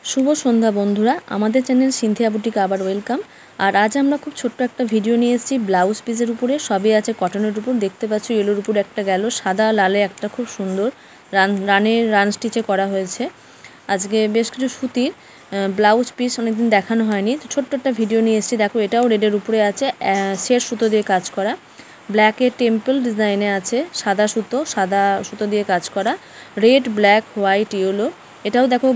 शुभ सन्ध्या बंधुरा आमादेर channel Cynthia boutique आबार वेलकाम। और आज आमरा खूब छोट्ट एक भिडियो निये एसेछि ब्लाउज पिसेर उपरे सबई आछे कटनेर उपर। देखते पाচ্ছ येलोर उपर एकटा गेल सादा लाले एकटा खूब सुंदर रान स्टिचे करा हयेछे। आजके बेश किछु सुतिर ब्लाउज पिस अनेकदिन देखानो हयनि, तो छोट्ट एकटा भिडियो निये एसेछि। देखो एटाओ रेडेर उपरे आछे, सेट सुतो दिये काज करा, ब्लैके टेम्पल डिजाइने आछे, सादा सुतो दिये काज करा, रेड ब्लैक व्हाइट येलो। एटाও देखो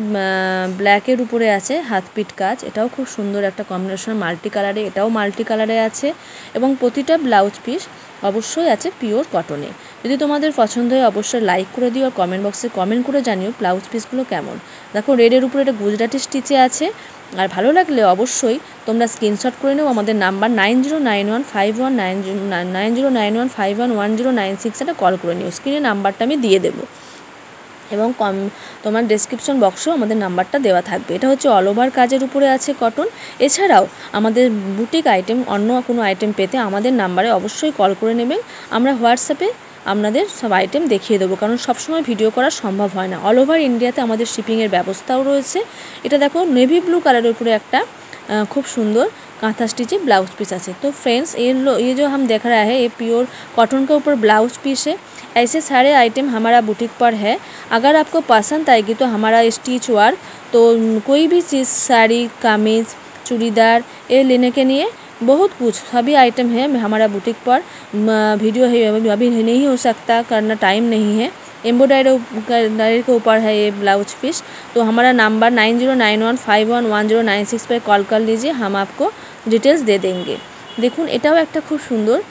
ब्लैकेर उपरे आछे हाथ पिट काज, एटाও खूब सुंदर एक कम्बिनेशन माल्टी कालारे, एटाও माल्टी कालारे आछे एबं प्रतिटा ब्लाउज पिस अवश्यई आछे पिओर कटने। यदि तोमादेर पछंद हय अवश्यई लाइक करे दिओ और कमेंट बक्से कमेंट करे जानिओ ब्लाउज पिसगुलो केमन। देखो रेडेर उपरे एटा गुजराटी स्टिचे आछे। और भालो लागले अवश्यई तोमरा स्क्रीनशट करे नेओ आमादेर नाम्बार 9091511096 এটা कल करे निओ। स्क्रिने नाम्बारटा आमि दिए देबो এবং তোমার ডেসক্রিপশন বক্সেও আমাদের নাম্বারটা দেওয়া থাকবে। এটা হচ্ছে অল ওভার কাজের উপরে আছে কটন। এছাড়াও আমাদের বুটিক আইটেম অন্য কোনো আইটেম পেতে আমাদের নাম্বারে অবশ্যই কল করে নেবেন। আমরা হোয়াটসঅ্যাপে আপনাদের সব আইটেম দেখিয়ে দেবো, কারণ সবসময় ভিডিও করা সম্ভব হয় না। অল ওভার ইন্ডিয়াতে আমাদের শিপিংয়ের ব্যবস্থাও রয়েছে। এটা দেখো নেভি ব্লু কালারের উপরে একটা खूब सुंदर कांथा स्टिचे ब्लाउज पीस है। तो फ्रेंड्स ये जो हम देख रहे हैं ये प्योर कॉटन के ऊपर ब्लाउज पीस है। ऐसे सारे आइटम हमारा बुटीक पर है। अगर आपको पसंद आएगी तो हमारा स्टिच वर्क तो कोई भी चीज़ साड़ी कमीज़ चूड़ीदार ये लेने के लिए बहुत कुछ सभी आइटम है हमारा बुटीक पर। वीडियो है अभी नहीं हो सकता करना, टाइम नहीं है। एम्ब्रॉयडरी के ऊपर है ये ब्लाउज पीस। तो हमारा नंबर 9091511096 पर कॉल कर लीजिए, हम आपको डिटेल्स दे देंगे। देखुन एटाও একটা खूब सुंदर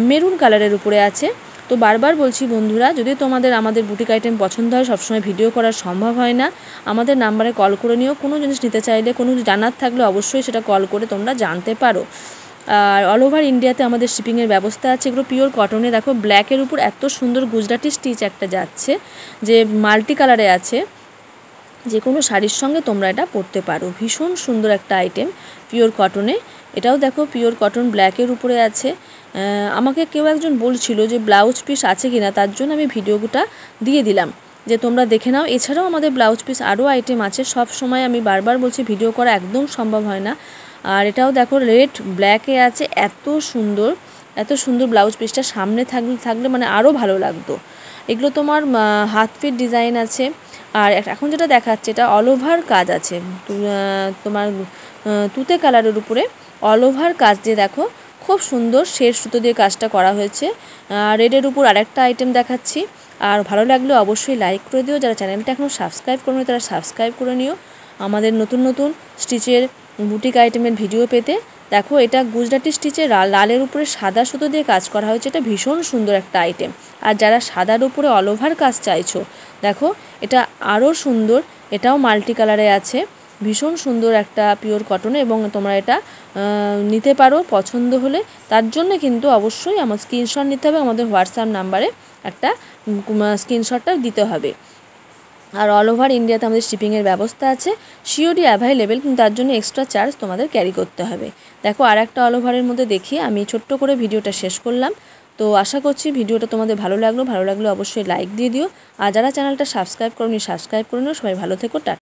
मेरून कालारेर उपरे आछे। तो बार बार बोलছি বন্ধুরা, যদি তোমাদের আমাদের বুটিক আইটেম পছন্দ হয় সবসময় ভিডিও করা সম্ভব হয় না, আমাদের নাম্বারে কল করে নিও। কোনো জিনিস নিতে চাইলে কোনো জানার থাকলে অবশ্যই সেটা কল করে তোমরা জানতে পারো। আর অল ওভার ইন্ডিয়াতে আমাদের শিপিংয়ের ব্যবস্থা আছে। এগুলো পিওর কটনে। দেখো ব্ল্যাকের উপর এত সুন্দর গুজরাটি স্টিচ একটা যাচ্ছে যে মাল্টি কালারে আছে, যে কোনো শাড়ির সঙ্গে তোমরা এটা পরতে পারো। ভীষণ সুন্দর একটা আইটেম পিওর কটনে। এটাও দেখো পিওর কটন ব্ল্যাকের উপরে আছে। আমাকে কেউ একজন বলছিল যে ব্লাউজ পিস আছে কিনা, তার জন্য আমি ভিডিওটা দিয়ে দিলাম যে তোমরা দেখে নাও। এছাড়াও আমাদের ব্লাউজ পিস আরও আইটেম আছে। সব সময় আমি বারবার বলছি ভিডিও করা একদম সম্ভব হয় না। আর এটাও দেখো রেড ব্ল্যাকে আছে, এত সুন্দর ব্লাউজ পিসটা সামনে থাকলে মানে আরও ভালো লাগতো। এগুলো তোমার হাত ফিট ডিজাইন আছে। আর এখন যেটা দেখাচ্ছে এটা অল ওভার কাজ আছে, তোমার তুতে কালারের উপরে অল ওভার কাজ দিয়ে দেখো খুব সুন্দর শেড সুতো দিয়ে কাজটা করা হয়েছে। রেডের উপর আরেকটা আইটেম দেখাচ্ছি। আর ভালো লাগলে অবশ্যই লাইক করে দিও। যারা চ্যানেলটা এখনও সাবস্ক্রাইব করবে তারা সাবস্ক্রাইব করে নিও আমাদের নতুন নতুন স্টিচের বুটিক আইটেমের ভিডিও পেতে। দেখো এটা গুজরাটি স্টিচে লালের উপরে সাদা সুতো দিয়ে কাজ করা হয়েছে। এটা ভীষণ সুন্দর একটা আইটেম। আর যারা সাদার উপরে অল ওভার কাজ চাইছো দেখো এটা আরও সুন্দর। এটাও মাল্টি কালারে আছে, ভীষণ সুন্দর একটা পিওর কটনে। এবং তোমরা এটা নিতে পারো পছন্দ হলে। তার জন্য কিন্তু অবশ্যই আমার স্ক্রিনশট নিতে হবে, আমাদের হোয়াটসঅ্যাপ নাম্বারে একটা স্ক্রিনশটটা দিতে হবে। আর অল ওভার ইন্ডিয়াতে আমাদের শিপিংয়ের ব্যবস্থা আছে। সিওডি অ্যাভেলেবেল, কিন্তু তার জন্য এক্সট্রা চার্জ তোমাদের ক্যারি করতে হবে। দেখো আর একটা অল ওভারের মধ্যে দেখিয়ে আমি ছোট্ট করে ভিডিওটা শেষ করলাম। তো আশা করছি ভিডিওটা তোমাদের ভালো লাগলে অবশ্যই লাইক দিয়ে দিও। আর যারা চ্যানেলটা সাবস্ক্রাইব করোনি সাবস্ক্রাইব করে নিও। সবাই ভালো থেকো।